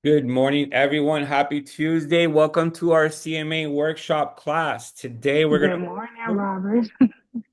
Good morning, everyone. Happy Tuesday. Welcome to our CMA workshop class. Today, we're going Good morning, to Robert.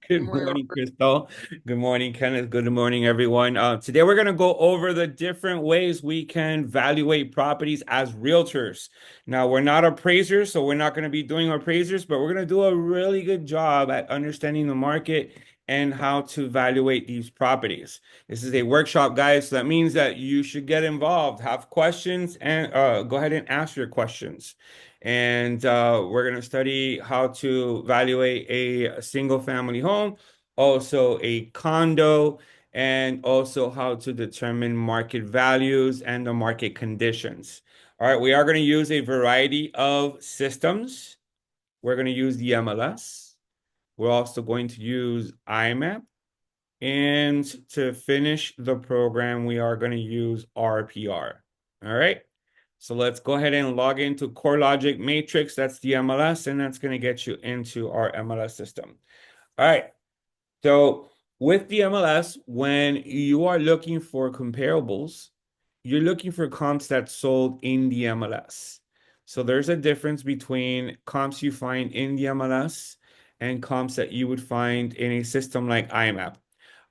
Good morning, Crystal. Good morning, Kenneth. Good morning, everyone. Today, we're going to go over the different ways we can evaluate properties as realtors. Now, we're not appraisers, so we're not going to be doing appraisers, but we're going to do a really good job at understanding the market and how to evaluate these properties. This is a workshop, guys, so that means that you should get involved, have questions, and go ahead and ask your questions. And we're going to study how to evaluate a single family home, also a condo, and also how to determine market values and the market conditions. All right, we are going to use a variety of systems. We're going to use the MLS. We're also going to use IMAP. And to finish the program, we are going to use RPR. All right. So let's go ahead and log into CoreLogic Matrix. That's the MLS, and that's going to get you into our MLS system. All right. So with the MLS, when you are looking for comparables, you're looking for comps that sold in the MLS. So there's a difference between comps you find in the MLS and comps that you would find in a system like IMAP.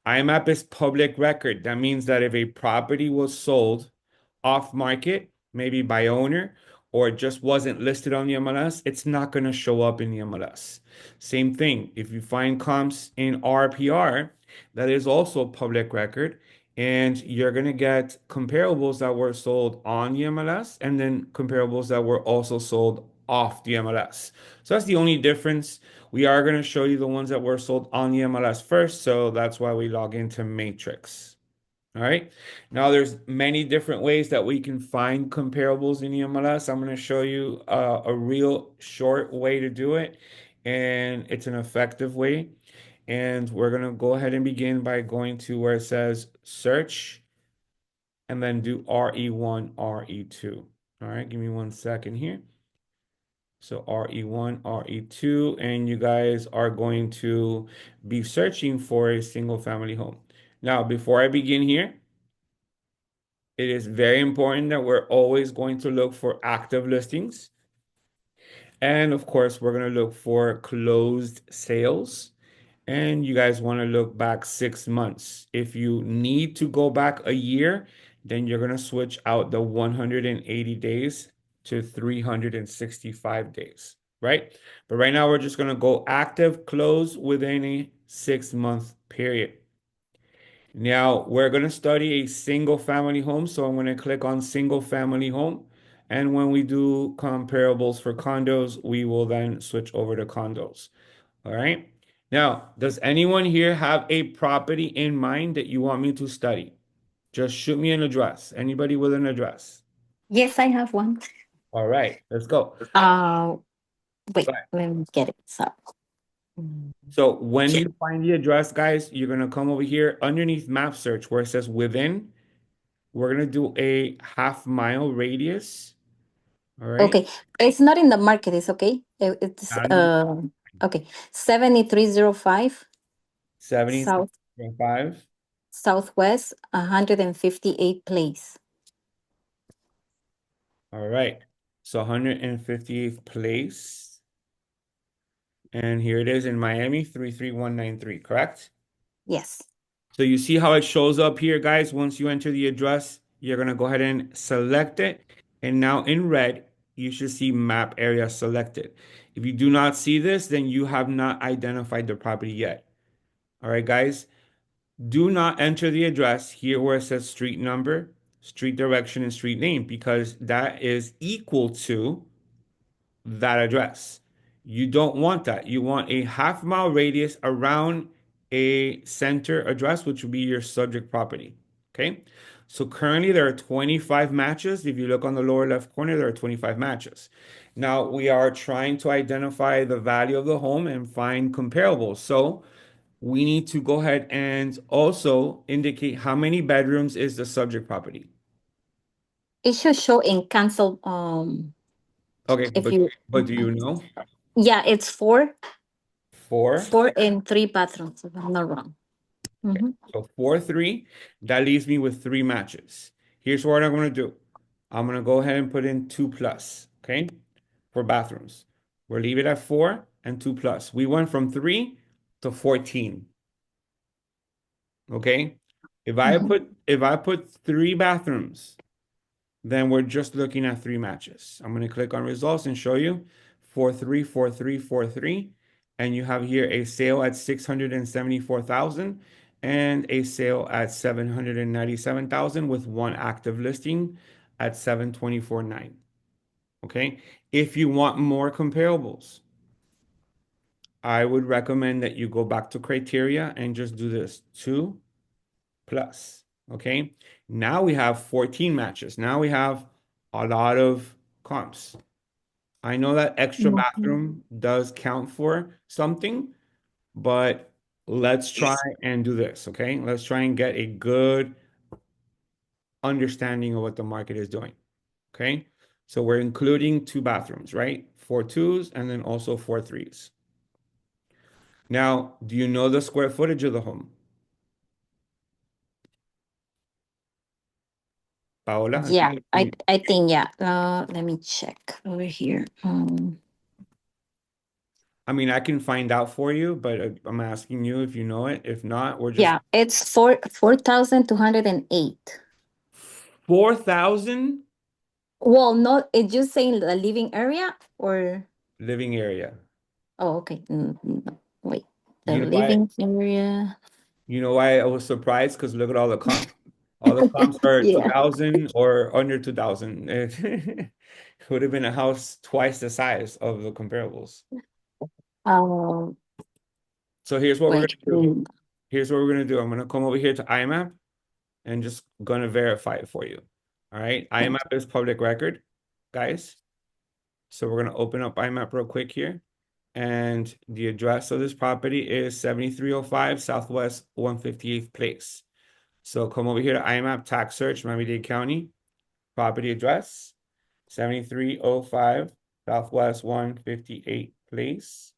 IMAP is public record. That means that if a property was sold off market, maybe by owner, or just wasn't listed on the MLS, it's not going to show up in the MLS. Same thing. If you find comps in RPR, that is also public record, and you're going to get comparables that were sold on the MLS and then comparables that were also sold off the MLS. So that's the only difference. We are going to show you the ones that were sold on the MLS first, so that's why we log into Matrix. All right. Now there's many different ways that we can find comparables in the MLS. I'm going to show you a real short way to do it, and it's an effective way. And we're going to go ahead and begin by going to where it says search and then do RE1, RE2. All right, give me 1 second here. So RE1, RE2, and you guys are going to be searching for a single family home. Now, before I begin here, it is very important that we're always going to look for active listings. And of course, we're going to look for closed sales. And you guys want to look back 6 months. If you need to go back a year, then you're going to switch out the 180 days to 365 days, right? But right now, we're just going to go active close within a 6 month period. Now we're going to study a single family home. So I'm going to click on single family home. And when we do comparables for condos, we will then switch over to condos. All right. Now, does anyone here have a property in mind that you want me to study? Just shoot me an address. Anybody with an address? Yes, I have one. All right, let's go. Wait, Go ahead. let me get it. So when Here. you find the address, guys, you're going to come over here underneath map search where it says within. We're going to do a half-mile radius. All right. Okay, it's not in the market. It's okay. It's Not in okay. 7305 South 70.5. Southwest 158 Place. All right. So 158th place. And here it is in Miami, 33193, correct? Yes. So you see how it shows up here, guys. Once you enter the address, you're going to go ahead and select it. And now in red, you should see map area selected. If you do not see this, then you have not identified the property yet. All right, guys. Do not enter the address here where it says street number, street direction, and street name because that is equal to that address. You don't want that. You want a half-mile radius around a center address, which would be your subject property. Okay. So currently there are 25 matches. If you look on the lower left corner, there are 25 matches. Now we are trying to identify the value of the home and find comparables. So we need to go ahead and also indicate how many bedrooms is the subject property. It should show in cancel. Okay, If but you, but do you know? yeah, it's four, Four. four and three bathrooms. If I'm not wrong. Okay, Mm-hmm. so 4-3, that leaves me with three matches. Here's what I'm going to do. I'm gonna go ahead and put in 2 plus, okay, for bathrooms. We'll leave it at 4 and 2 plus. We went from 3 to 14, okay? Mhm. If I put 3 bathrooms, then we're just looking at 3 matches. I'm gonna click on results and show you 4-3, 4-3, 4-3, and you have here a sale at 674,000 and a sale at 797,000 with one active listing at 724.9. Okay. If you want more comparables, I would recommend that you go back to criteria and just do this 2 plus. Okay. Now we have 14 matches. Now we have a lot of comps. I know that extra Mhm. bathroom does count for something, but let's try and do this. Okay. Let's try and get a good understanding of what the market is doing. Okay. So we're including 2 bathrooms, right? 4 twos and then also 4 threes. Now, do you know the square footage of the home? Paola, Yeah, I think yeah. Let me check over here. I mean, I can find out for you, but I'm asking you if you know it. If not, we're just Yeah, it's 4,208. 4,000 Well, not it's just saying the living area or living area. oh okay. No, wait. The You know why? living area. You know why I was surprised? Because look at all the comps. All the comps are Yeah. 2,000 or under 2,000. It would have been a house twice the size of the comparables. Um So here's what we're wait. gonna do. Here's what we're gonna do. I'm gonna come over here to IMAP and just gonna verify it for you. All right. IMAP is public record, guys. So we're gonna open up IMAP real quick here. And the address of this property is 7305 Southwest 158th Place. So come over here to IMAP tax search, Miami-Dade County, property address, 7305 Southwest 158th Place.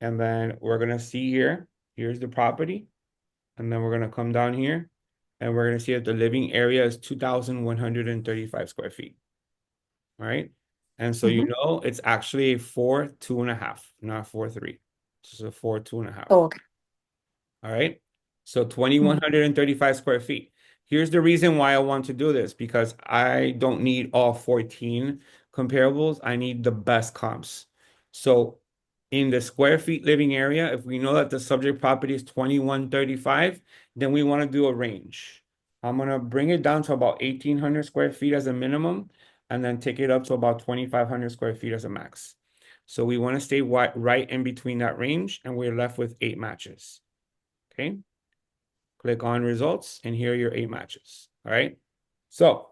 And then we're gonna see here, here's the property. And then we're gonna come down here and we're gonna see that the living area is 2,135 square feet. All right. And so you Mhm. know it's actually a 4, 2.5, not 4, 3. This is a 4, 2.5. Oh, okay. All right. So Mhm. 2,135 square feet. Here's the reason why I want to do this because I don't need all 14 comparables. I need the best comps. So in the square feet living area, if we know that the subject property is 2,135, then we want to do a range. I'm going to bring it down to about 1,800 square feet as a minimum and then take it up to about 2,500 square feet as a max. So we want to stay right in between that range and we're left with 8 matches. Okay. Click on results and here are your 8 matches. All right. So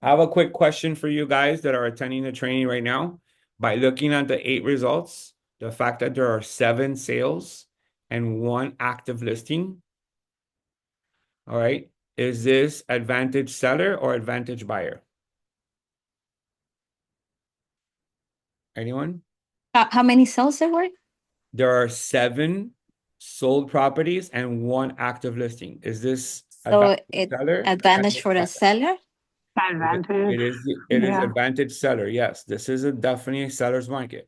I have a quick question for you guys that are attending the training right now. By looking at the 8 results, the fact that there are 7 sales and 1 active listing, all right, is this advantage seller or advantage buyer? Anyone? How many cells there were? There are 7 sold properties and 1 active listing. Is this So advantage it seller, advantage advantage for the buyer? seller. Advantage. It is Yeah. advantage seller. Yes, this is definitely a seller's market.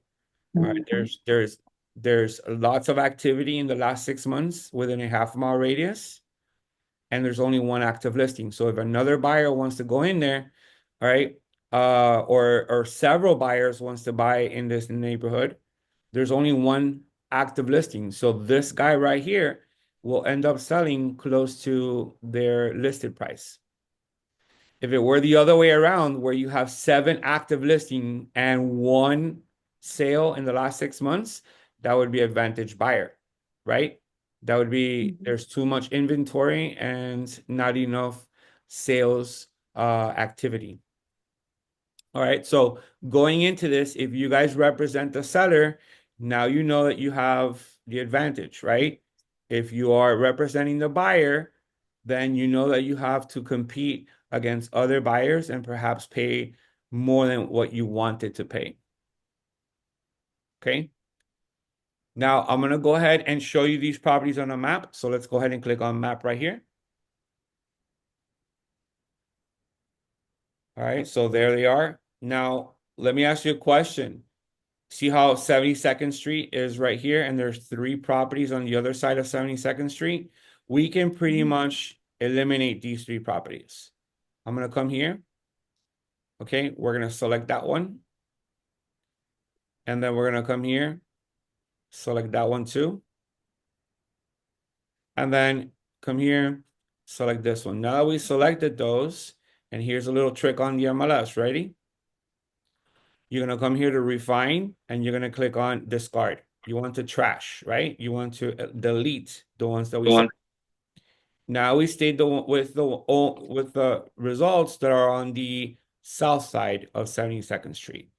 All right. Mhm. There's lots of activity in the last 6 months within a half-mile radius, and there's only 1 active listing. So if another buyer wants to go in there, all right, or several buyers wants to buy in this neighborhood, there's only 1 active listing. So this guy right here will end up selling close to their listed price. If it were the other way around, where you have 7 active listing and 1 sale in the last 6 months, that would be advantage buyer, right? That would be Mhm. there's too much inventory and not enough sales activity. All right. So going into this, if you guys represent the seller, now you know that you have the advantage, right? If you are representing the buyer, then you know that you have to compete against other buyers and perhaps pay more than what you wanted to pay. Okay. Now I'm going to go ahead and show you these properties on a map. So let's go ahead and click on map right here. All right, so there they are. Now, let me ask you a question. See how 72nd Street is right here, and there's three properties on the other side of 72nd Street? We can pretty Mhm. much eliminate these three properties. I'm gonna come here. Okay, we're gonna select that one, and then we're gonna come here, select that one too, and then come here, select this one. Now that we selected those, and here's a little trick on the MLS. Ready? You're gonna come here to refine, and you're gonna click on discard. You want to trash, right? You want to delete the ones that we One. select. Now we stayed with the results that are on the south side of 72nd Street.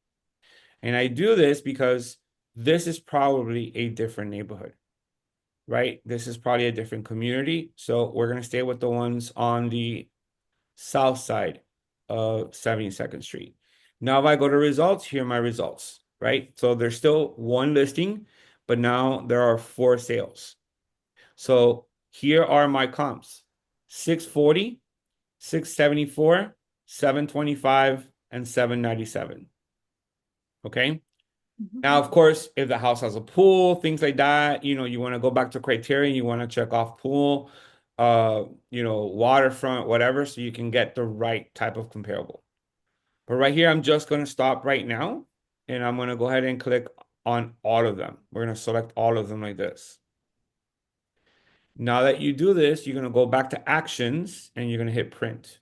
And I do this because this is probably a different neighborhood, right? This is probably a different community. So we're going to stay with the ones on the south side of 72nd Street. Now, if I go to results, here are my results, right? So there's still one listing, but now there are four sales. So here are my comps: 640, 674, 725, and 797. Okay. Now, of course, if the house has a pool, things like that, you want to go back to criteria, you want to check off pool, waterfront, whatever, so you can get the right type of comparable. But right here, I'm just going to stop right now, and I'm going to go ahead and click on all of them. We're going to select all of them like this. Now that you do this, you're going to go back to actions and you're going to hit print.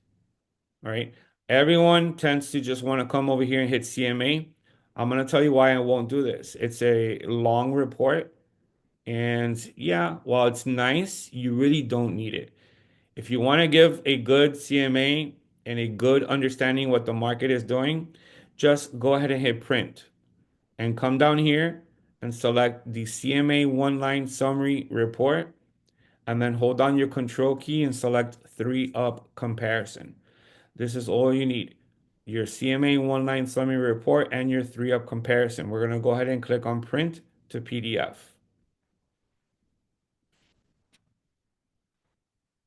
All right. Everyone tends to just want to come over here and hit CMA. I'm going to tell you why I won't do this. It's a long report. And yeah, while it's nice, you really don't need it. If you want to give a good CMA and a good understanding what the market is doing, just go ahead and hit print and come down here and select the CMA one line summary report, and then hold down your control key and select three up comparison. This is all you need. Your CMA one line summary report and your three up comparison. We're going to go ahead and click on print to PDF.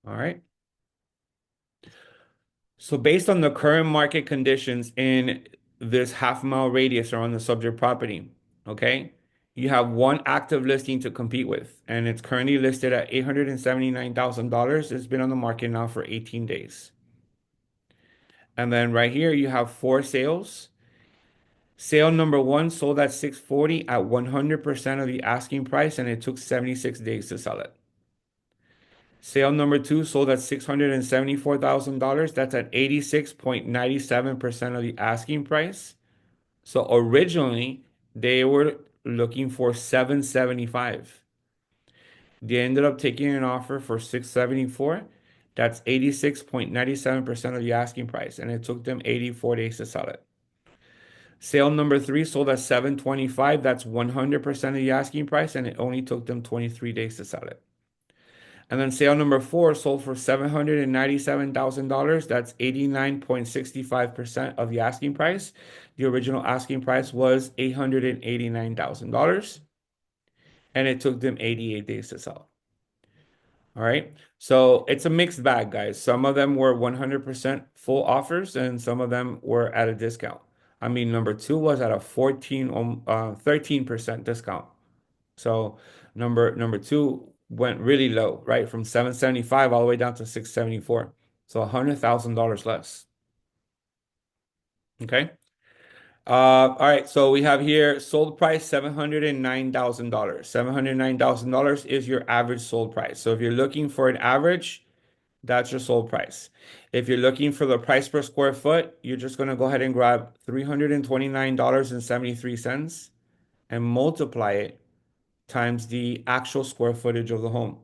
All right. So based on the current market conditions in this half-mile radius around the subject property, okay, you have one active listing to compete with, and it's currently listed at $879,000. It's been on the market now for 18 days. And then right here, you have four sales. Sale number one sold at 640 at 100% of the asking price, and it took 76 days to sell it. Sale number two sold at $674,000. That's at 86.97% of the asking price. So originally they were looking for 775. They ended up taking an offer for 674. That's 86.97% of the asking price, and it took them 84 days to sell it. Sale number three sold at 725. That's 100% of the asking price, and it only took them 23 days to sell it. And then sale number four sold for $797,000. That's 89.65% of the asking price. The original asking price was $889,000, and it took them 88 days to sell. All right. So it's a mixed bag, guys. Some of them were 100% full offers, and some of them were at a discount. I mean, number two was at a 13% discount. So number two went really low, right? From 775 all the way down to 674. So $100,000 less. Okay. All right. So we have here sold price $709,000. $709,000 is your average sold price. So if you're looking for an average, that's your sold price. If you're looking for the price per square foot, you're just going to go ahead and grab $329.73 and multiply it times the actual square footage of the home.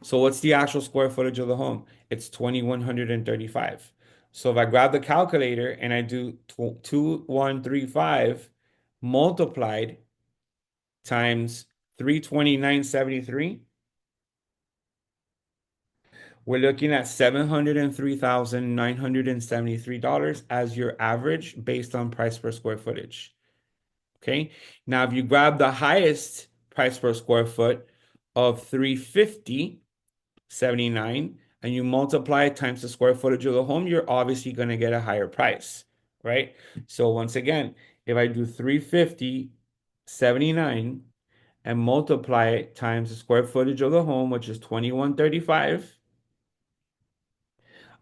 So what's the actual square footage of the home? It's 2,135. So if I grab the calculator and I do 2,135 multiplied times 329.73, we're looking at $703,973 as your average based on price per square footage. Okay. Now, if you grab the highest price per square foot of 350.79, and you multiply it times the square footage of the home, you're obviously going to get a higher price, right? So once again, if I do 350.79 and multiply it times the square footage of the home, which is 2135,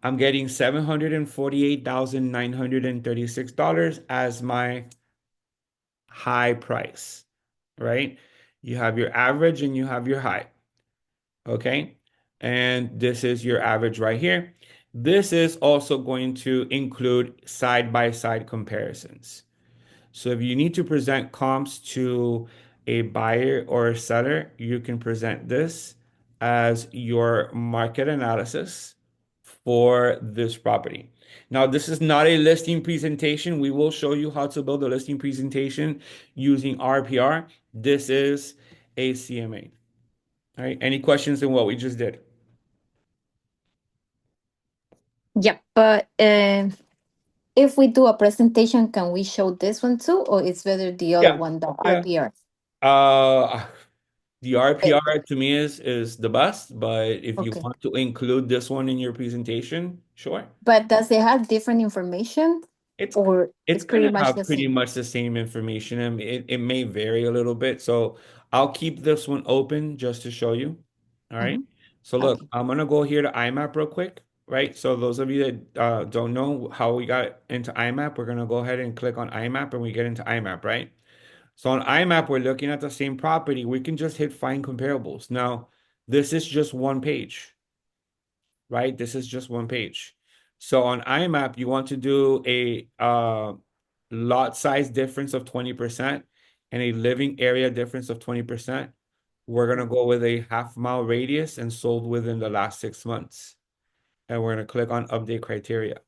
I'm getting $748,936 as my high price, right? You have your average and you have your high, okay? And this is your average right here. This is also going to include side-by-side comparisons. So if you need to present comps to a buyer or a seller, you can present this as your market analysis for this property. Now, this is not a listing presentation. We will show you how to build a listing presentation using RPR. This is a CMA. All right. Any questions in what we just did? Yeah, but if we do a presentation, can we show this one too, or it's better the other Yeah. one, the Yeah. RPR? Uh, the Eh, RPR to me is the best, but if you Okay. want to include this one in your presentation, sure. But does it have different information, It's or it's it's pretty gonna much have the pretty same? much the same information, and it may vary a little bit. So I'll keep this one open just to show you. All right. Hmm. So look, Okay. I'm gonna go here to IMAP real quick, right? So those of you that don't know how we got into IMAP, we're gonna go ahead and click on IMAP and we get into IMAP, right? So on IMAP, we're looking at the same property. We can just hit find comparables. Now, this is just one page, right? This is just one page. So on IMAP, you want to do a lot size difference of 20% and a living area difference of 20%. We're going to go with a half-mile radius and sold within the last 6 months. And we're going to click on update criteria.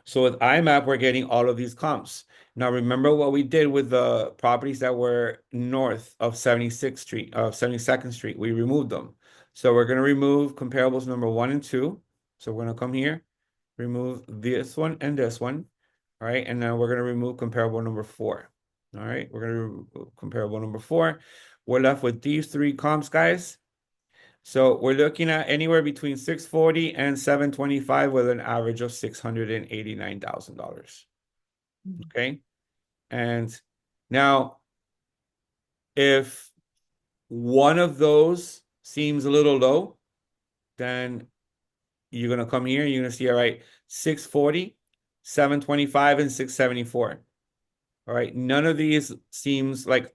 So with IMAP, we're getting all of these comps. Now, remember what we did with the properties that were north of 76th Street, of 72nd Street. We removed them. So we're going to remove comparables number 1 and 2. So we're going to come here, remove this one and this one. All right. And then we're going to remove comparable number 4. All right. We're going to remove comparable number 4. We're left with these 3 comps, guys. So we're looking at anywhere between 640 and 725 with an average of $689,000. Okay. And now if one of those seems a little low, then you're gonna come here and you're gonna see, all right, 640, 725, and 674. All right. None of these seems like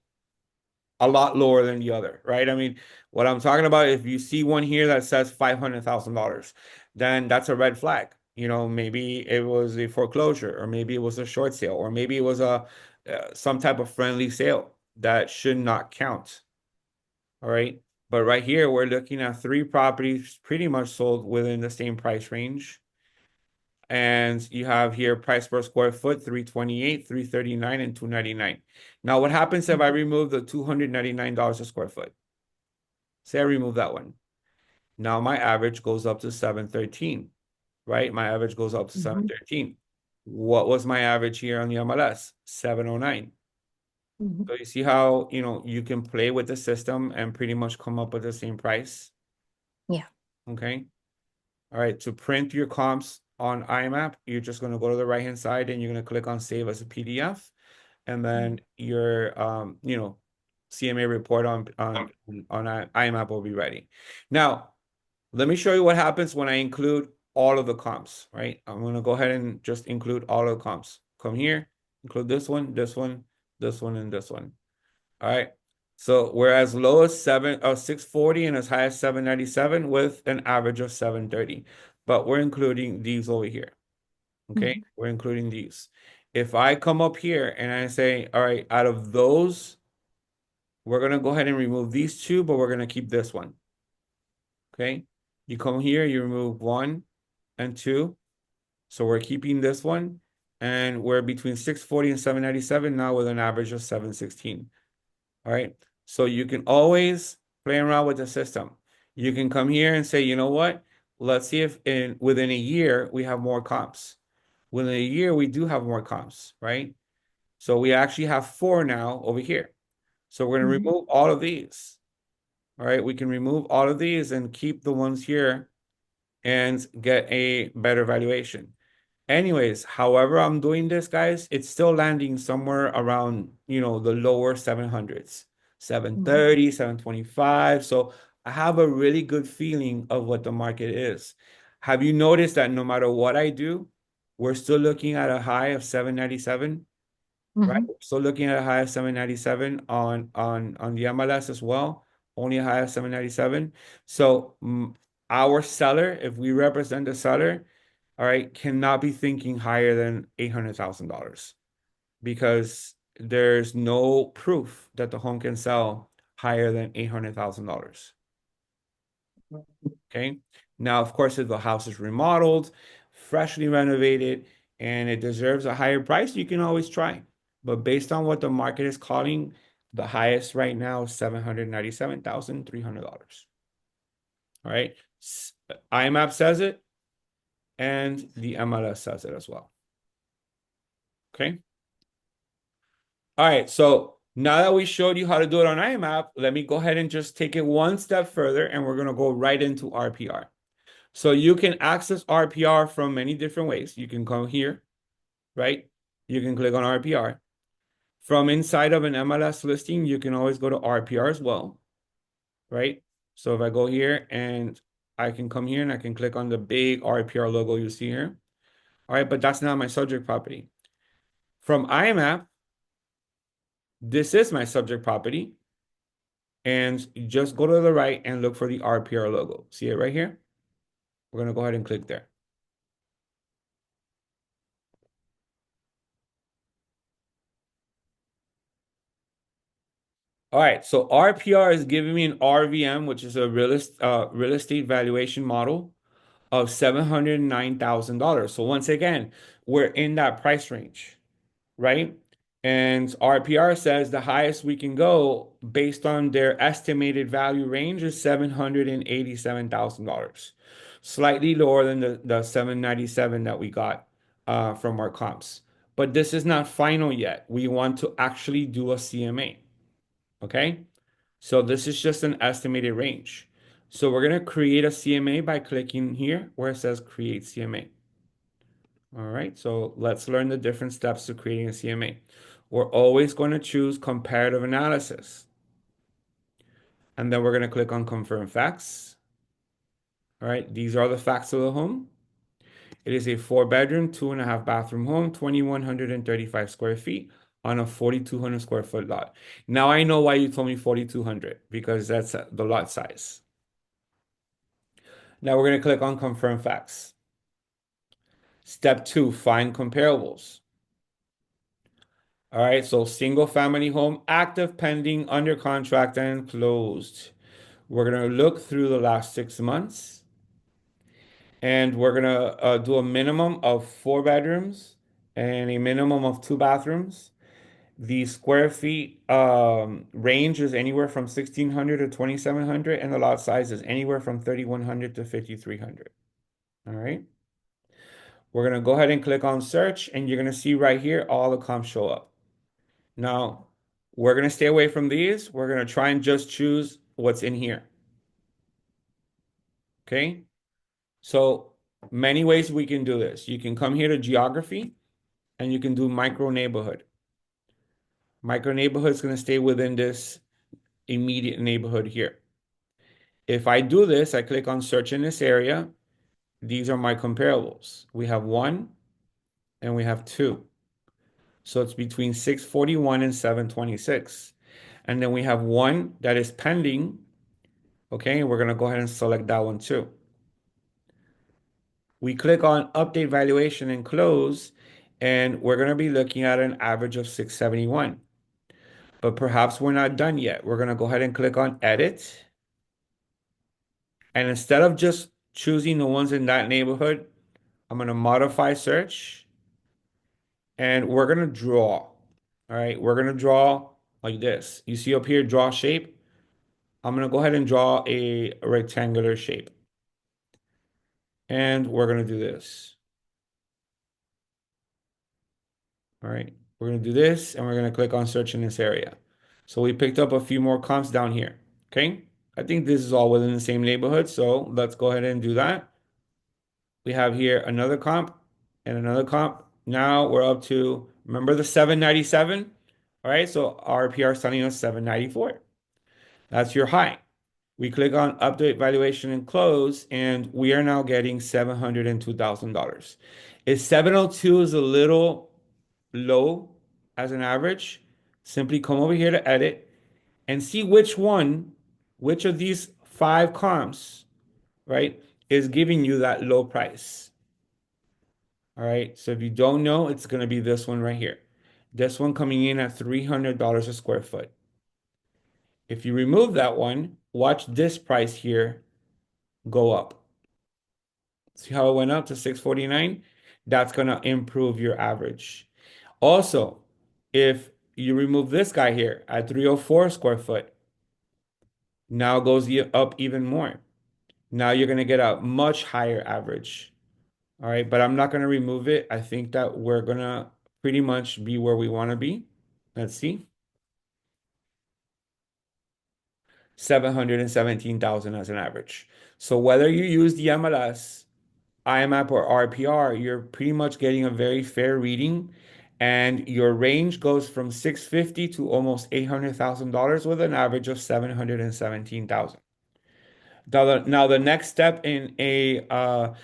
a lot lower than the other, right? I mean, what I'm talking about, if you see one here that says $500,000, then that's a red flag. You know, maybe it was a foreclosure, or maybe it was a short sale, or maybe it was a some type of friendly sale that should not count. All right. But right here, we're looking at 3 properties pretty much sold within the same price range. And you have here price per square foot, 328, 339, and 299. Now, what happens if I remove the $299 a square foot? Say I remove that one. Now my average goes up to 713, right? My average goes up to Hmm. 713. What was my average here on the MLS? 709. Hmm. So you see how, you can play with the system and pretty much come up with the same price. Yeah. Okay. All right, to print your comps on IMAP, you're just going to go to the right-hand side and you're going to click on save as a PDF. And then your CMA report on IMAP will be ready. Now, let me show you what happens when I include all of the comps, right? I'm going to go ahead and just include all of the comps. Come here, include this one, this one, this one, and this one. All right. So we're as low as 640 and as high as 797 with an average of 730. But we're including these over here. Okay. Hmm. We're including these. If I come up here and I say, all right, out of those, we're going to go ahead and remove these 2, but we're going to keep this one. Okay. You come here, you remove 1 and 2. So we're keeping this one. And we're between 640 and 797 now with an average of 716. All right. So you can always play around with the system. You can come here and say, you know what? Let's see if within a year we have more comps. Within a year, we do have more comps, right? So we actually have 4 now over here. So we're going to Hmm. remove all of these. All right, we can remove all of these and keep the ones here and get a better valuation. Anyways, however I'm doing this, guys, it's still landing somewhere around, the lower 700s, Mhm. 730, 725. So I have a really good feeling of what the market is. Have you noticed that no matter what I do, we're still looking at a high of 797, right? Mhm. We're still looking at a high of 797 on the MLS as well, only a high of 797. So our seller, if we represent the seller, all right, cannot be thinking higher than $800,000 because there's no proof that the home can sell higher than $800,000. Okay. Now, of course, if the house is remodeled, freshly renovated, and it deserves a higher price, you can always try. But based on what the market is calling, the highest right now is $797,300. All right. IMAP says it, and the MLS says it as well. Okay. All right, so now that we showed you how to do it on IMAP, let me go ahead and just take it one step further, and we're going to go right into RPR. So you can access RPR from many different ways. You can come here, right? You can click on RPR. From inside of an MLS listing, you can always go to RPR as well, right? So if I go here and I can come here and I can click on the big RPR logo you see here. All right, but that's not my subject property. From IMAP, this is my subject property. And just go to the right and look for the RPR logo. See it right here? We're going to go ahead and click there. All right, so RPR is giving me an RVM, which is a real estate valuation model of $709,000. So once again, we're in that price range, right? And RPR says the highest we can go based on their estimated value range is $787,000, slightly lower than the 797 that we got from our comps. But this is not final yet. We want to actually do a CMA, okay? So this is just an estimated range. So we're going to create a CMA by clicking here where it says create CMA. All right, so let's learn the different steps to creating a CMA. We're always going to choose comparative analysis. And then we're going to click on confirm facts. All right, these are the facts of the home. It is a 4-bedroom, 2.5 bathroom home, 2,135 square feet on a 4,200 square foot lot. Now I know why you told me 4,200 because that's the lot size. Now we're going to click on confirm facts. Step 2, find comparables. All right, so single family home, active, pending, under contract, and closed. We're going to look through the last 6 months and we're going to do a minimum of 4 bedrooms and a minimum of 2 bathrooms. The square feet range is anywhere from 1,600 to 2,700, and the lot size is anywhere from 3,100 to 5,300. All right. We're going to go ahead and click on search, and you're going to see right here all the comps show up. Now, we're going to stay away from these. We're going to try and just choose what's in here. Okay. So many ways we can do this. You can come here to geography and you can do micro neighborhood. Micro neighborhood is going to stay within this immediate neighborhood here. If I do this, I click on search in this area. These are my comparables. We have 1 and we have 2. So it's between 641 and 726. And then we have 1 that is pending. Okay, we're going to go ahead and select that one too. We click on update valuation and close, and we're going to be looking at an average of 671. But perhaps we're not done yet. We're going to go ahead and click on edit. And instead of just choosing the ones in that neighborhood, I'm going to modify search and we're going to draw. All right, we're going to draw like this. You see up here, draw shape. I'm going to go ahead and draw a rectangular shape. And we're going to do this. All right, we're going to do this and we're going to click on search in this area. So we picked up a few more comps down here. Okay. I think this is all within the same neighborhood, so let's go ahead and do that. We have here another comp and another comp. Now we're up to, remember the 797? All right, so RPR is telling us 794. That's your high. We click on update valuation and close, and we are now getting $702,000. If 702 is a little low as an average, simply come over here to edit and see which of these five comps, right, is giving you that low price. All right. So if you don't know, it's going to be this one right here. This one coming in at $300 a square foot. If you remove that one, watch this price here go up. See how it went up to 649? That's going to improve your average. Also, if you remove this guy here at 304 square foot, now goes up even more. Now you're going to get a much higher average. All right, but I'm not going to remove it. I think that we're going to pretty much be where we want to be. Let's see. 717,000 as an average. So whether you use the MLS, IMAP, or RPR, you're pretty much getting a very fair reading. And your range goes from 650 to almost $800,000 with an average of 717,000. Now the next step in a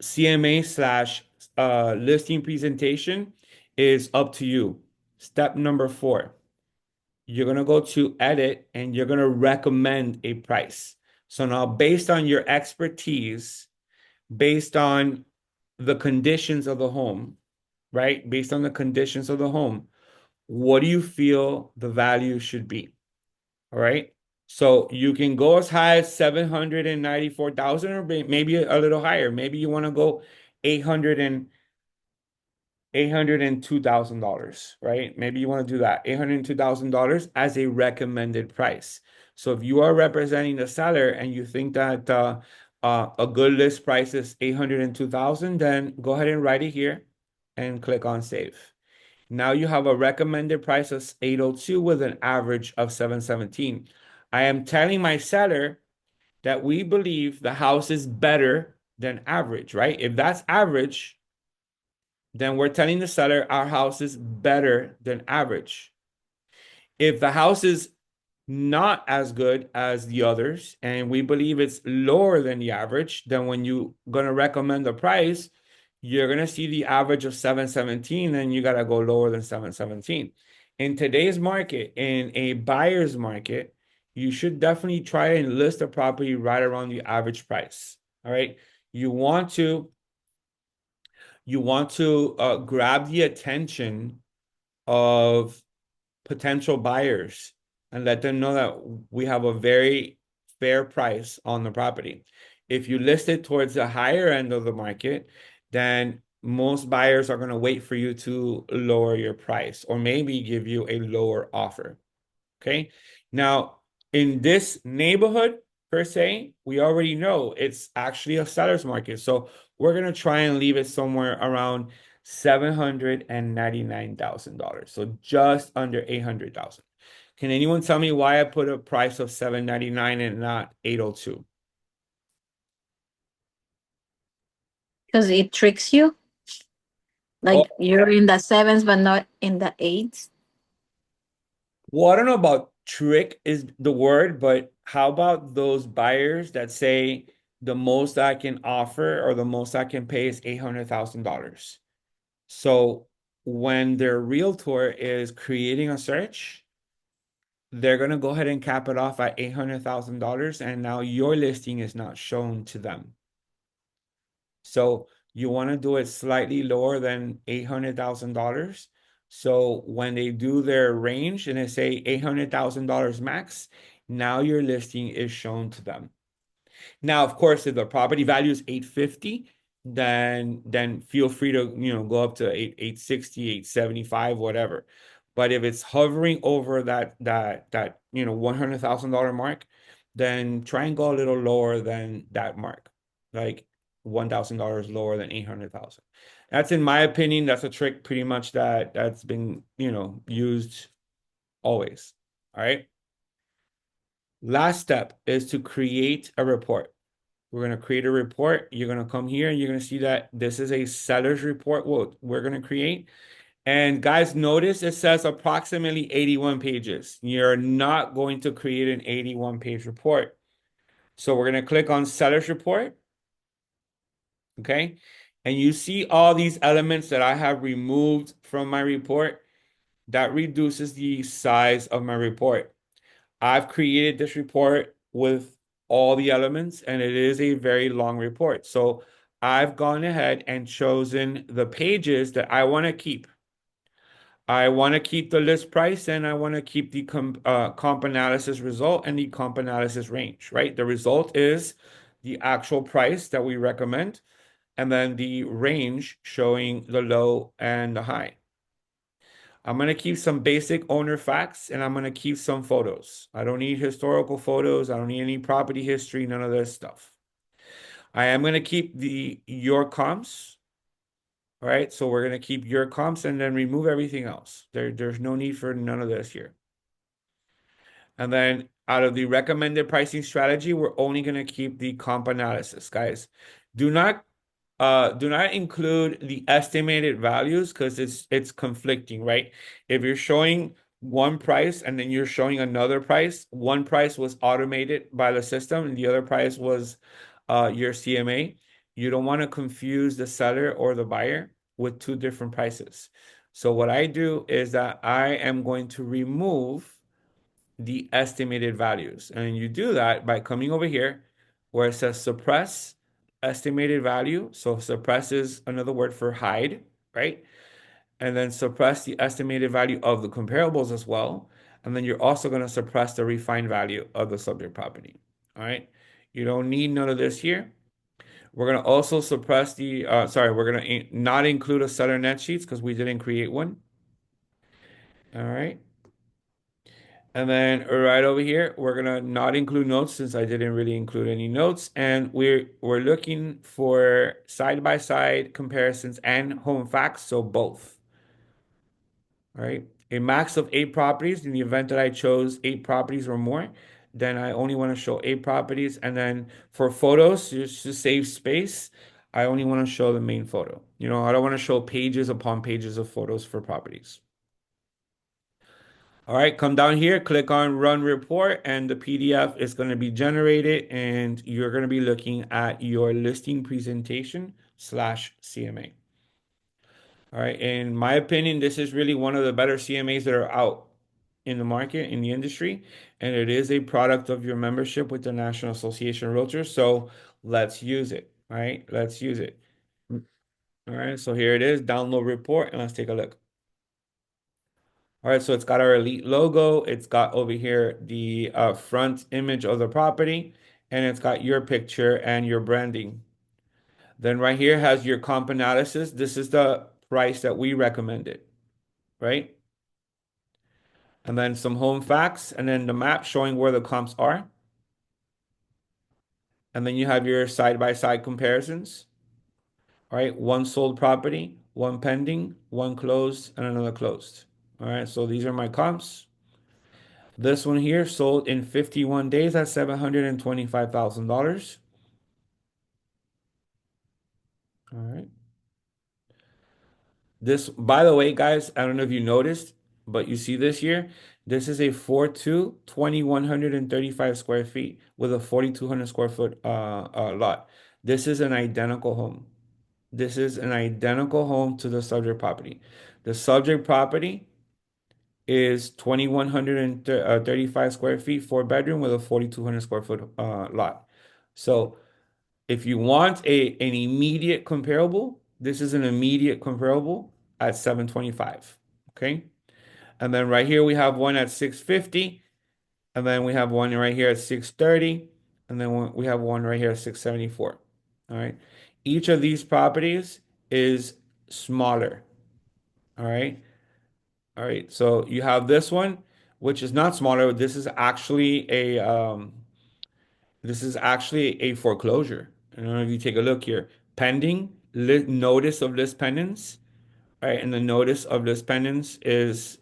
CMA slash listing presentation is up to you. Step number 4, you're going to go to edit and you're going to recommend a price. So now, based on your expertise, based on the conditions of the home, right? Based on the conditions of the home, what do you feel the value should be? All right. So you can go as high as 794,000 or maybe a little higher. Maybe you want to go 800 and $802,000, right? Maybe you want to do that. $802,000 as a recommended price. So if you are representing the seller and you think that a good list price is 802,000, then go ahead and write it here and click on save. Now you have a recommended price of 802 with an average of 717. I am telling my seller that we believe the house is better than average, right? If that's average, then we're telling the seller our house is better than average. If the house is not as good as the others and we believe it's lower than the average, then when you're going to recommend the price, you're going to see the average of 717 and you got to go lower than 717. In today's market, in a buyer's market, you should definitely try and list a property right around the average price. All right. You want to grab the attention of potential buyers and let them know that we have a very fair price on the property. If you list it towards the higher end of the market, then most buyers are going to wait for you to lower your price or maybe give you a lower offer. Okay. Now, in this neighborhood, per se, we already know it's actually a seller's market. So we're going to try and leave it somewhere around $799,000. So just under 800,000. Can anyone tell me why I put a price of 799 and not 802? Because it tricks you. Oh, Like you're in the sevens, but not in the eights. well, I don't know about trick is the word, but how about those buyers that say the most I can offer or the most I can pay is $800,000? So when their realtor is creating a search, they're going to go ahead and cap it off at $800,000, and now your listing is not shown to them. So you want to do it slightly lower than $800,000. So when they do their range and they say $800,000 max, now your listing is shown to them. Now, of course, if the property value is 850, then feel free to, go up to 860, 875, whatever. But if it's hovering over that $100,000 mark, then try and go a little lower than that mark. Like $1,000 lower than 800,000. That's in my opinion, that's a trick pretty much that's been, used always. All right. Last step is to create a report. We're going to create a report. You're going to come here and you're going to see that this is a seller's report. What we're going to create. And guys, notice it says approximately 81 pages. You're not going to create an 81-page report. So we're going to click on seller's report. Okay. And you see all these elements that I have removed from my report. That reduces the size of my report. I've created this report with all the elements, and it is a very long report. So I've gone ahead and chosen the pages that I want to keep. I want to keep the list price and I want to keep the comp analysis result and the comp analysis range, right? The result is the actual price that we recommend, and then the range showing the low and the high. I'm going to keep some basic owner facts and I'm going to keep some photos. I don't need historical photos. I don't need any property history, none of this stuff. I am going to keep the your comps. All right. So we're going to keep your comps and then remove everything else. There's no need for none of this here. And then out of the recommended pricing strategy, we're only going to keep the comp analysis, guys. Do not do not include the estimated values because it's conflicting, right? If you're showing one price and then you're showing another price, one price was automated by the system and the other price was your CMA. You don't want to confuse the seller or the buyer with two different prices. So what I do is that I am going to remove the estimated values. And you do that by coming over here where it says suppress estimated value. So suppress is another word for hide, right? And then suppress the estimated value of the comparables as well. And then you're also going to suppress the refined value of the subject property. All right. You don't need none of this here. We're going to also suppress we're going to not include a seller net sheets because we didn't create one. All right. And then right over here, we're gonna not include notes since I didn't really include any notes. And we're looking for side-by-side comparisons and home facts, so both. All right. A max of 8 properties. In the event that I chose 8 properties or more, then I only want to show 8 properties. And then for photos, just to save space, I only want to show the main photo. I don't want to show pages upon pages of photos for properties. All right, come down here, click on Run Report, and the PDF is going to be generated, and you're going to be looking at your listing presentation slash CMA. All right, in my opinion, this is really one of the better CMAs that are out in the market, in the industry, and it is a product of your membership with the National Association of Realtors. So let's use it. All right, let's use it. All right, so here it is, download report, and let's take a look. All right, so it's got our Elite logo. It's got over here the front image of the property, and it's got your picture and your branding. Then right here has your comp analysis. This is the price that we recommended, right? And then some home facts, and then the map showing where the comps are. And then you have your side-by-side comparisons. All right, one sold property, one pending, one closed, and another closed. All right, so these are my comps. This one here sold in 51 days at $725,000. All right. This, by the way, guys, I don't know if you noticed, but you see this here. This is a 4.2, 2,135 square feet with a 4,200 square foot lot. This is an identical home. This is an identical home to the subject property. The subject property is 2,135 square feet, 4 bedroom with a 4,200 square foot lot. So if you want an immediate comparable, this is an immediate comparable at 725. Okay. And then right here we have one at 650. And then we have one right here at 630. And then we have one right here at 674. All right. Each of these properties is smaller. All right. All right. So you have this one, which is not smaller. This is actually a foreclosure. I don't know if you take a look here. Pending notice of list pendants, right? And the notice of list pendants is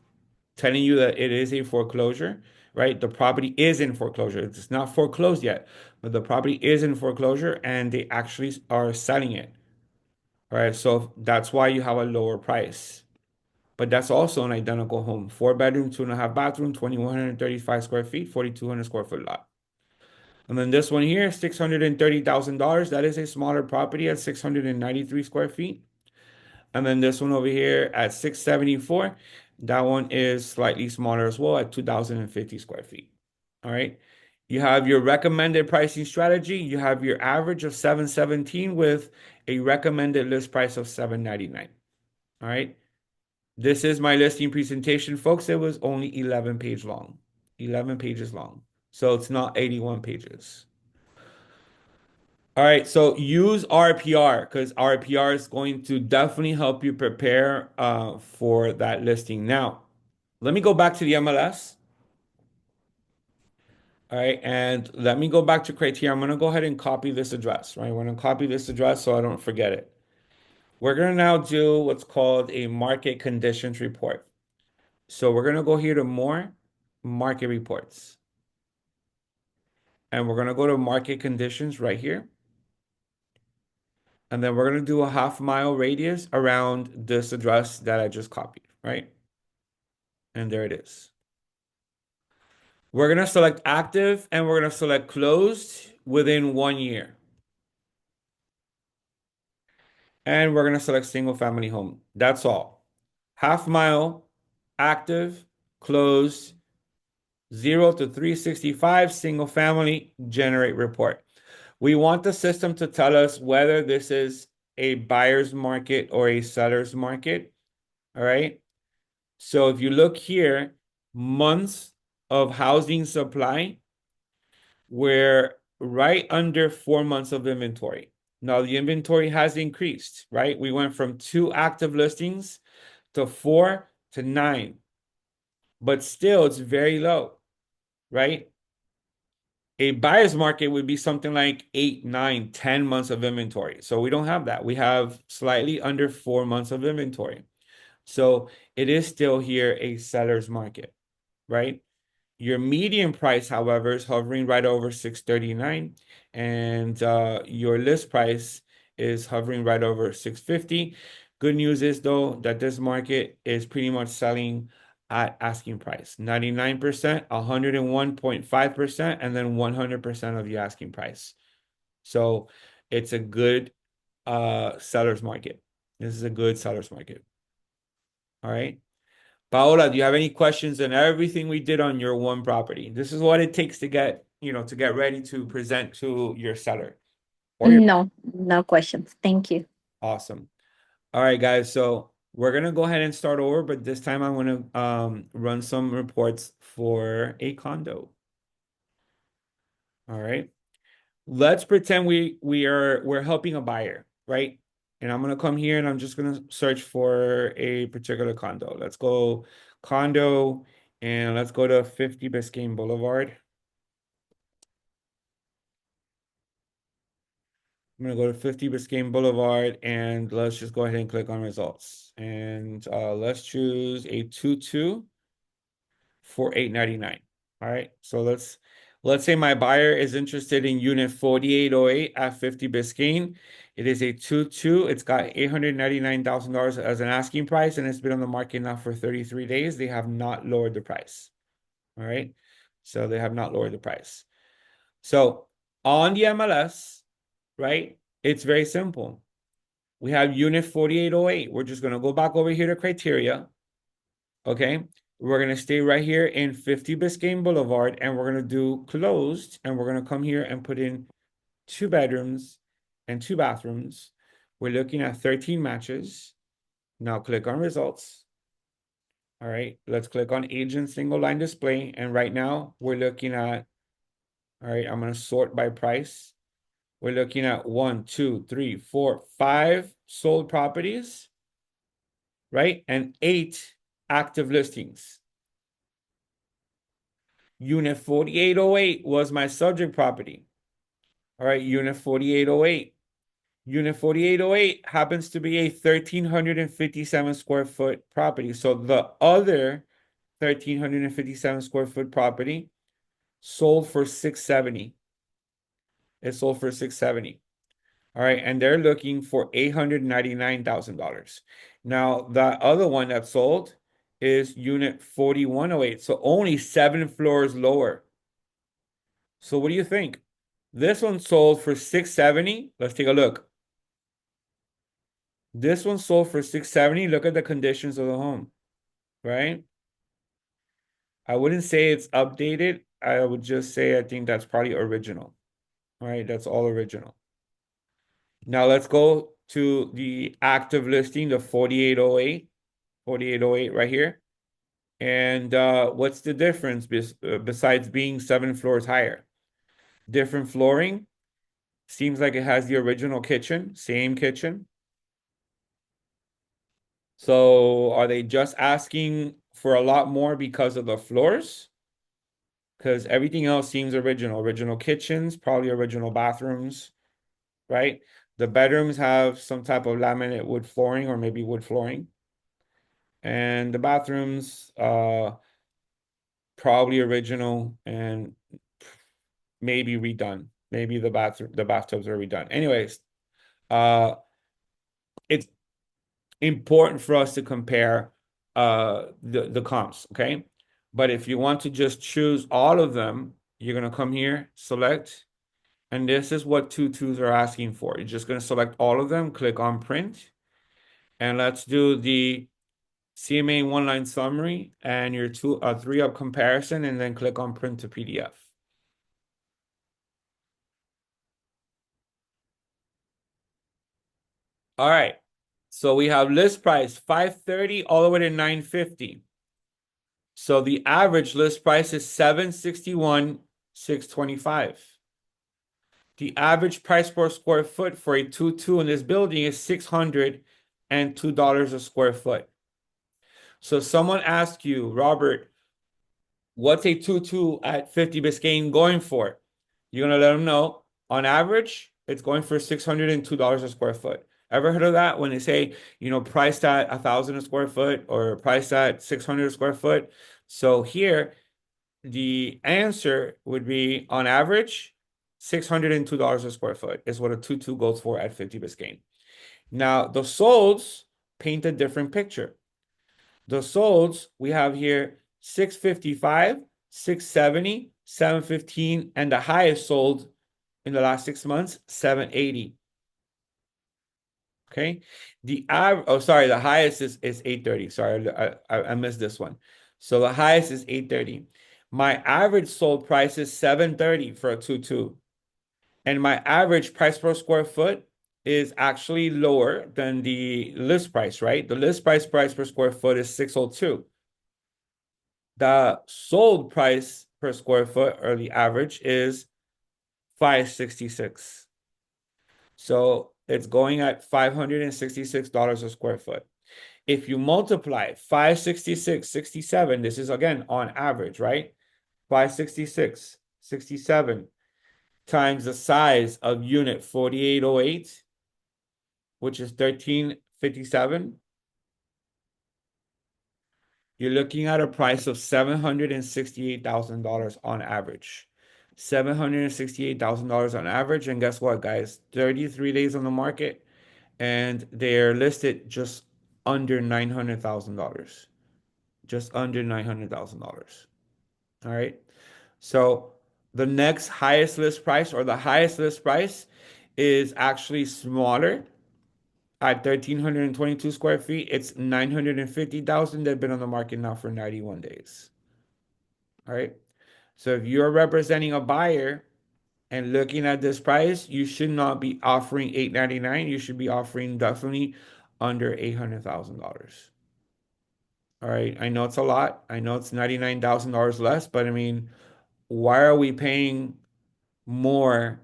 telling you that it is a foreclosure, right? The property is in foreclosure. It's not foreclosed yet, but the property is in foreclosure and they actually are selling it. All right. So that's why you have a lower price. But that's also an identical home. 4 bedroom, 2.5 bathroom, 2,135 square feet, 4,200 square foot lot. And then this one here, $630,000. That is a smaller property at 693 square feet. And then this one over here at 674. That one is slightly smaller as well at 2,050 square feet. All right. You have your recommended pricing strategy. You have your average of 717 with a recommended list price of 799. All right. This is my listing presentation, folks. It was only 11 page long, 11 pages long. So it's not 81 pages. All right, so use RPR because RPR is going to definitely help you prepare for that listing. Now, let me go back to the MLS. All right, and let me go back to criteria. I'm going to go ahead and copy this address, right? We're going to copy this address so I don't forget it. We're going to now do what's called a market conditions report. So we're going to go here to more market reports. And we're going to go to market conditions right here. And then we're going to do a half-mile radius around this address that I just copied, right? And there it is. We're going to select active and we're going to select closed within 1 year. And we're going to select single family home. That's all. Half mile, active, closed, 0 to 365, single family, generate report. We want the system to tell us whether this is a buyer's market or a seller's market. All right. So if you look here, months of housing supply, we're right under 4 months of inventory. Now the inventory has increased, right? We went from 2 active listings to 4 to 9, but still it's very low, right? A buyer's market would be something like 8, 9, 10 months of inventory. So we don't have that. We have slightly under 4 months of inventory. So it is still here a seller's market, right? Your median price, however, is hovering right over 639, and your list price is hovering right over 650. Good news is though that this market is pretty much selling at asking price. 99%, 101.5%, and then 100% of the asking price. So it's a good seller's market. This is a good seller's market. All right. Paola, do you have any questions on everything we did on your one property? This is what it takes to get, to get ready to present to your seller or your No, no questions. Thank you. awesome. All right, guys. So we're gonna go ahead and start over, but this time I want to run some reports for a condo. All right. Let's pretend we're helping a buyer, right? And I'm gonna come here and I'm just gonna search for a particular condo. Let's go condo and let's go to 50 Biscayne Boulevard. I'm gonna go to 50 Biscayne Boulevard and let's just go ahead and click on results. And let's choose a 2-2 for 899. All right. So let's say my buyer is interested in unit 4808 at 50 Biscayne. It is a 2-2. It's got $899,000 as an asking price, and it's been on the market now for 33 days. They have not lowered the price. All right. So they have not lowered the price. So on the MLS, right? It's very simple. We have unit 4808. We're just going to go back over here to criteria. Okay. We're going to stay right here in 50 Biscayne Boulevard and we're going to do closed and we're going to come here and put in 2 bedrooms and 2 bathrooms. We're looking at 13 matches. Now click on results. All right. Let's click on agent single line display. And right now we're looking at, all right, I'm going to sort by price. We're looking at 1, 2, 3, 4, 5 sold properties, right? And 8 active listings. Unit 4808 was my subject property. All right, Unit 4808. Unit 4808 happens to be a 1,357 square foot property. So the other 1,357 square foot property, sold for 670. It sold for 670. All right, and they're looking for $899,000. Now, the other one that sold is unit 4108, so only 7 floors lower. So what do you think? This one sold for 670. Let's take a look. This one sold for 670. Look at the conditions of the home, right? I wouldn't say it's updated. I would just say I think that's probably original. All right, that's all original. Now let's go to the active listing, the 4808, 4808 right here. And what's the difference besides being 7 floors higher? Different flooring. Seems like it has the original kitchen, same kitchen. So are they just asking for a lot more because of the floors? Because everything else seems original. Original kitchens, probably original bathrooms, right? The bedrooms have some type of laminate wood flooring or maybe wood flooring. And the bathrooms, probably original and maybe redone. Maybe the bathtubs are redone. Anyways, uh, it's important for us to compare the comps, okay? But if you want to just choose all of them, you're gonna come here, select, and this is what two twos are asking for. You're just gonna select all of them, click on print, and let's do the CMA one-line summary and your three up comparison, and then click on print to PDF. All right. So we have list price 530 all the way to 950. So the average list price is 761, 625. The average price per square foot for a 2-2 in this building is $602 a square foot. So someone asks you, Robert, what's a 2-2 at 50 Biscayne going for? You're gonna let them know. On average, it's going for $602 a square foot. Ever heard of that? When they say, priced at 1,000 a square foot or priced at 600 a square foot. So here, the answer would be on average, $602 a square foot is what a 2-2 goes for at 50 Biscayne. Now, the solds paint a different picture. The solds we have here 655, 670, 715, and the highest sold in the last 6 months, 780. Okay. The highest is 830. Sorry, I missed this one. So the highest is 830. My average sold price is 730 for a 2-2. And my average price per square foot is actually lower than the list price, right? The list price per square foot is 602. The sold price per square foot or the average is 566. So it's going at $566 a square foot. If you multiply 566, 67, this is again on average, right? 566, 67 times the size of unit 4808, which is 1357, you're looking at a price of $768,000 on average. $768,000 on average. And guess what, guys? 33 days on the market, and they're listed just under $900,000. Just under $900,000. All right. So the next highest list price or the highest list price is actually smaller at 1,322 square feet. It's 950,000. They've been on the market now for 91 days. All right. So if you're representing a buyer and looking at this price, you should not be offering 899. You should be offering definitely under $800,000. All right. I know it's a lot. I know it's $99,000 less, but I mean, why are we paying more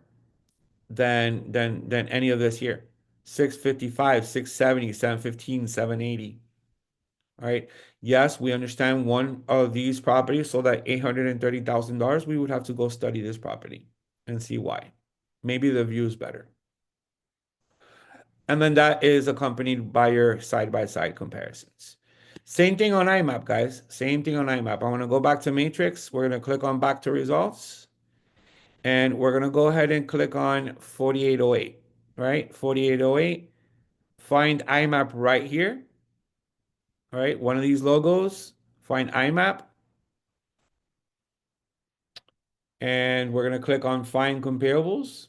than any of this here? 655, 670, 715, 780. All right. Yes, we understand one of these properties sold at $830,000. We would have to go study this property and see why. Maybe the view is better. And then that is accompanied by your side-by-side comparisons. Same thing on IMAP, guys. Same thing on IMAP. I want to go back to Matrix. We're going to click on back to results. And we're going to go ahead and click on 4808, right? 4808. Find IMAP right here, right? One of these logos. Find IMAP. And we're going to click on find comparables.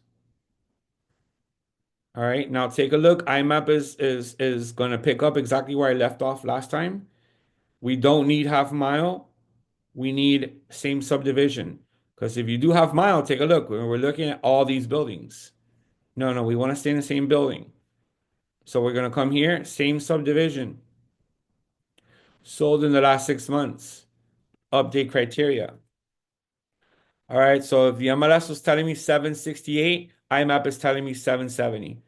All right. Now take a look. IMAP is going to pick up exactly where I left off last time. We don't need half mile. We need same subdivision. Because if you do half mile, take a look. We're looking at all these buildings. No, no, we want to stay in the same building. So we're going to come here, same subdivision. Sold in the last 6 months. Update criteria. All right. So if the MLS was telling me 768, IMAP is telling me 770.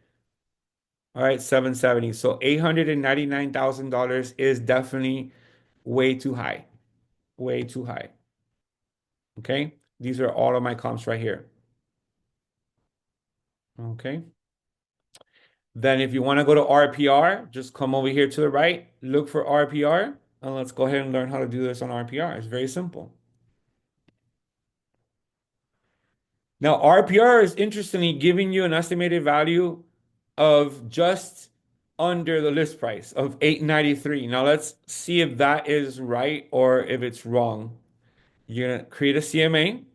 All right, 770. So $899,000 is definitely way too high. Way too high. Okay. These are all of my comps right here. Okay. Then if you want to go to RPR, just come over here to the right, look for RPR, and let's go ahead and learn how to do this on RPR. It's very simple. Now, RPR is interestingly giving you an estimated value of just under the list price of 893. Now let's see if that is right or if it's wrong. You're gonna create a CMA.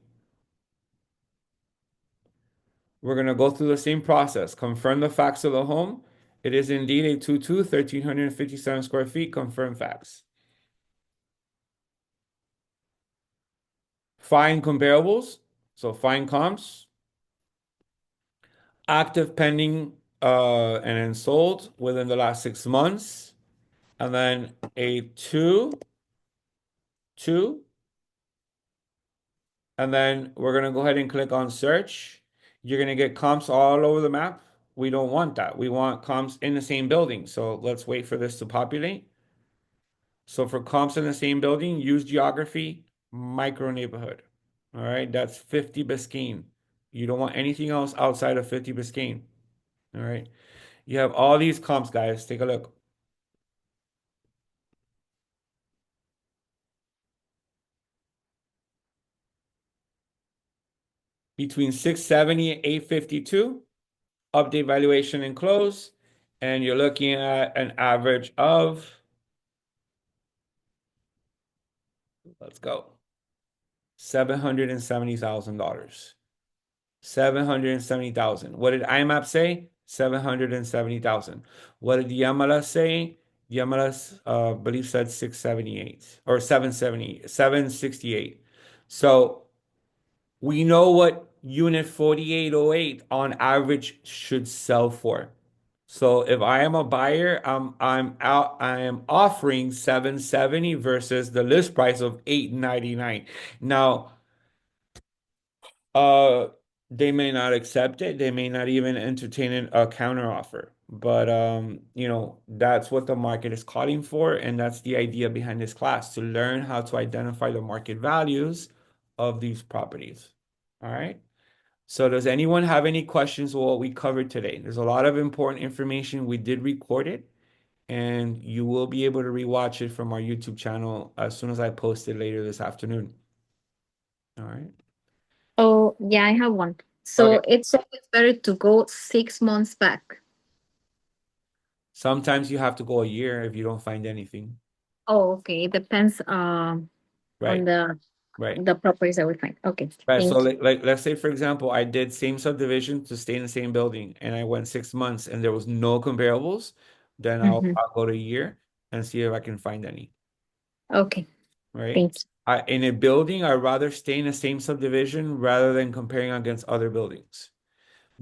We're gonna go through the same process. Confirm the facts of the home. It is indeed a 2-2, 1,357 square feet. Confirm facts. Find comparables. So find comps. Active pending and then sold within the last 6 months. And then a two, and then we're gonna go ahead and click on search. You're gonna get comps all over the map. We don't want that. We want comps in the same building. So let's wait for this to populate. So for comps in the same building, use geography, micro neighborhood. All right, that's 50 Biscayne. You don't want anything else outside of 50 Biscayne. All right. You have all these comps, guys. Take a look. Between 670 and 852, update valuation and close. And you're looking at an average of, let's go, $770,000. 770,000. What did IMAP say? 770,000. What did the MLS say? The MLS, believe said 678 or 770, 768. So we know what unit 4808 on average should sell for. So if I am a buyer, I am offering 770 versus the list price of 899. Now, uh, they may not accept it. They may not even entertain a counter offer. But that's what the market is calling for, and that's the idea behind this class, to learn how to identify the market values of these properties. All right. So does anyone have any questions on what we covered today? There's a lot of important information. We did record it, and you will be able to rewatch it from our YouTube channel as soon as I post it later this afternoon. All right. Oh, yeah, I have one. Okay. So it's always better to go 6 months back. Sometimes you have to go a year if you don't find anything. Oh, okay. It depends on Right. Right. the properties that we find. Okay, Right. So thank you. like let's say for example, I did same subdivision to stay in the same building and I went 6 months and there was no comparables, then I'll Hmm. I'll go to a year and see if I can find any. Okay, Right. thanks. In a building, I'd rather stay in the same subdivision rather than comparing against other buildings.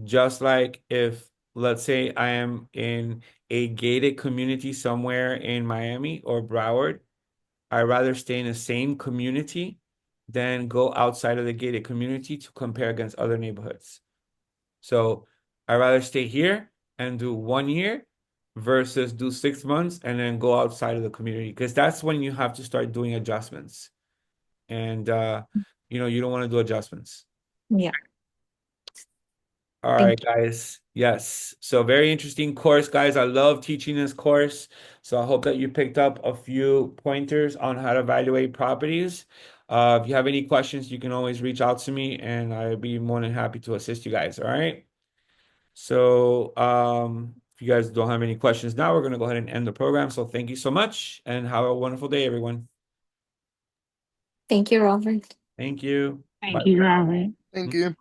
Just like if, let's say, I am in a gated community somewhere in Miami or Broward, I'd rather stay in the same community than go outside of the gated community to compare against other neighborhoods. So I'd rather stay here and do 1 year versus do 6 months and then go outside of the community because that's when you have to start doing adjustments. And you don't want to do adjustments. Yeah. All right, Thank you. guys. Yes. So very interesting course, guys. I love teaching this course. So I hope that you picked up a few pointers on how to evaluate properties. If you have any questions, you can always reach out to me and I'd be more than happy to assist you guys. All right. So if you guys don't have any questions now, we're going to go ahead and end the program. So thank you so much and have a wonderful day, everyone. Thank you, Robert. Thank you. Thank Bye. you, Robert. Thank you.